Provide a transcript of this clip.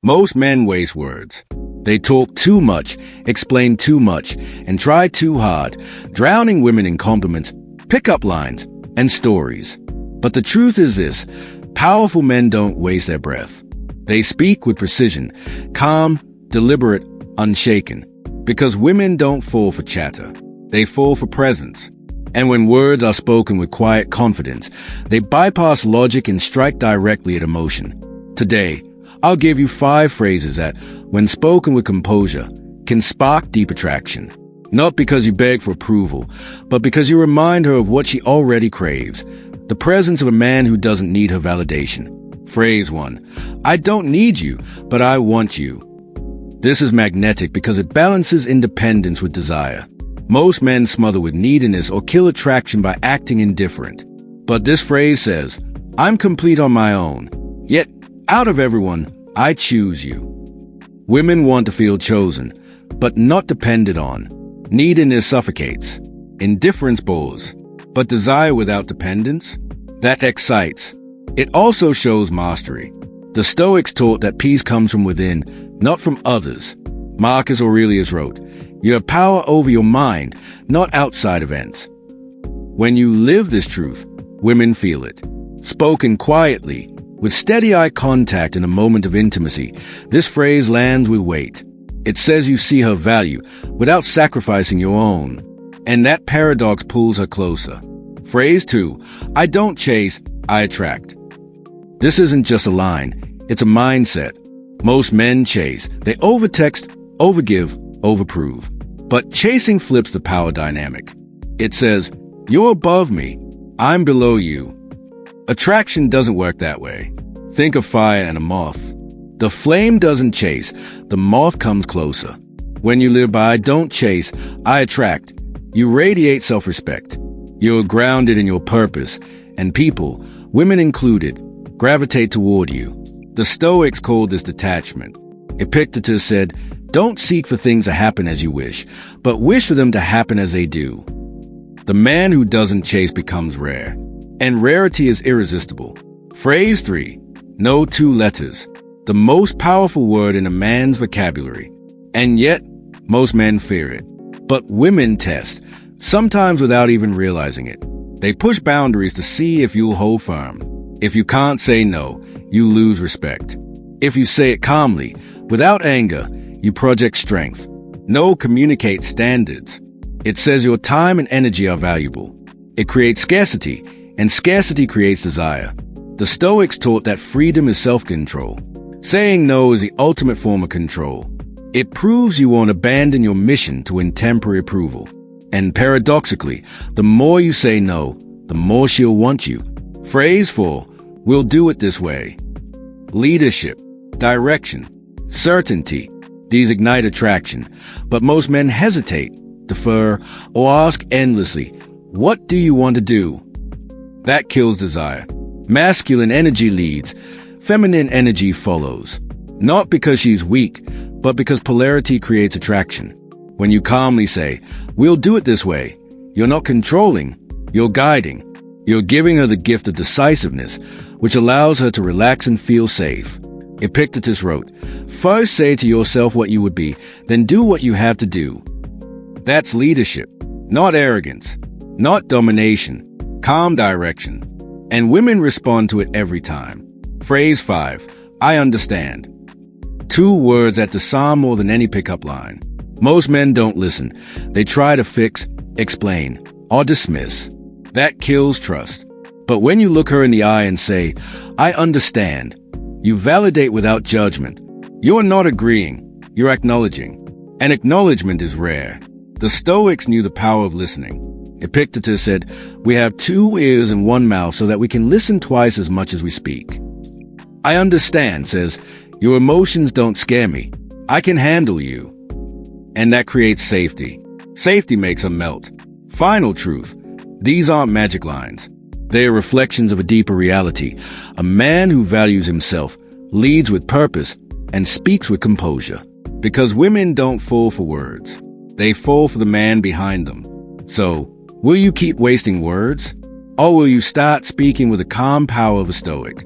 Most men waste words. They talk too much, explain too much, and try too hard, drowning women in compliments, pickup lines, and stories. But the truth is this: powerful men don't waste their breath. They speak with precision, calm, deliberate, unshaken. Because women don't fall for chatter. They fall for presence. And when words are spoken with quiet confidence, they bypass logic and strike directly at emotion. Today, I'll give you 5 phrases that, when spoken with composure, can spark deep attraction. Not because you beg for approval, but because you remind her of what she already craves: the presence of a man who doesn't need her validation. Phrase 1. I don't need you, but I want you. This is magnetic because it balances independence with desire. Most men smother with neediness or kill attraction by acting indifferent. But this phrase says, I'm complete on my own. Yet, out of everyone, I choose you. Women want to feel chosen, but not depended on. Neediness suffocates. Indifference bores. But desire without dependence? That excites. It also shows mastery. The Stoics taught that peace comes from within, not from others. Marcus Aurelius wrote, you have power over your mind, not outside events. When you live this truth, women feel it. Spoken quietly, with steady eye contact in a moment of intimacy, this phrase lands with weight. It says you see her value without sacrificing your own. And that paradox pulls her closer. Phrase 2. I don't chase, I attract. This isn't just a line, it's a mindset. Most men chase. They overtext, overgive, overprove. But chasing flips the power dynamic. It says, you're above me, I'm below you. Attraction doesn't work that way. Think of fire and a moth. The flame doesn't chase, the moth comes closer. When you live by I don't chase, I attract, you radiate self-respect. You're grounded in your purpose, and people, women included, gravitate toward you. The Stoics called this detachment. Epictetus said, don't seek for things to happen as you wish, but wish for them to happen as they do. The man who doesn't chase becomes rare, and rarity is irresistible. Phrase 3. No 2 letters. The most powerful word in a man's vocabulary. And yet, most men fear it. But women test, sometimes without even realizing it. They push boundaries to see if you'll hold firm. If you can't say no, you lose respect. If you say it calmly, without anger, you project strength. No communicates standards. It says your time and energy are valuable. It creates scarcity, and scarcity creates desire. The Stoics taught that freedom is self-control. Saying no is the ultimate form of control. It proves you won't abandon your mission to win temporary approval. And paradoxically, the more you say no, the more she'll want you. Phrase 4. We'll do it this way. Leadership, direction, certainty. These ignite attraction, but most men hesitate, defer, or ask endlessly, what do you want to do? That kills desire. Masculine energy leads, feminine energy follows. Not because she's weak, but because polarity creates attraction. When you calmly say, we'll do it this way, you're not controlling, you're guiding. You're giving her the gift of decisiveness, which allows her to relax and feel safe. Epictetus wrote, first say to yourself what you would be, then do what you have to do. That's leadership, not arrogance, not domination, calm direction. And women respond to it every time. Phrase 5. I understand. 2 words that disarm more than any pickup line. Most men don't listen. They try to fix, explain, or dismiss. That kills trust. But when you look her in the eye and say, I understand, you validate without judgment. You're not agreeing, you're acknowledging. And acknowledgement is rare. The Stoics knew the power of listening. Epictetus said, we have 2 ears and 1 mouth so that we can listen twice as much as we speak. I understand says, your emotions don't scare me. I can handle you. And that creates safety. Safety makes her melt. Final truth. These aren't magic lines. They are reflections of a deeper reality. A man who values himself, leads with purpose, and speaks with composure. Because women don't fall for words. They fall for the man behind them. So, will you keep wasting words? Or will you start speaking with the calm power of a Stoic?